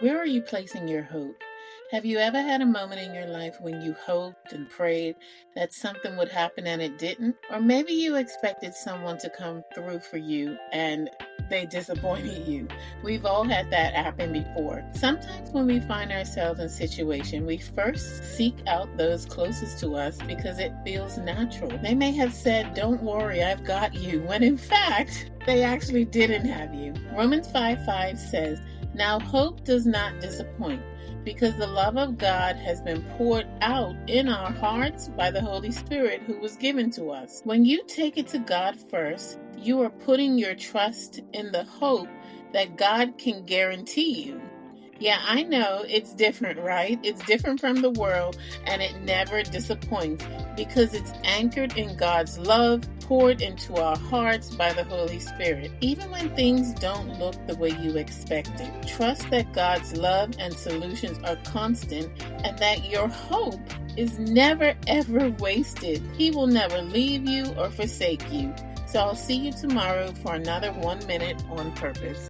Where are you placing your hope? Have you ever had a moment in your life when you hoped and prayed that something would happen and it didn't? Or maybe you expected someone to come through for you and they disappointed you. We've all had that happen before. Sometimes when we find ourselves in a situation, we first seek out those closest to us because it feels natural. They may have said, "Don't worry, I've got you," when in fact, they actually didn't have you. Romans 5:5 says, "Now hope does not disappoint, because the love of God has been poured out in our hearts by the Holy Spirit who was given to us." When you take it to God first, you are putting your trust in the hope that God can guarantee you. Yeah, I know it's different, right? It's different from the world, and it never disappoints because it's anchored in God's love poured into our hearts by the Holy Spirit. Even when things don't look the way you expected, trust that God's love and solutions are constant and that your hope is never ever wasted. He will never leave you or forsake you. So I'll see you tomorrow for another 1 minute on purpose.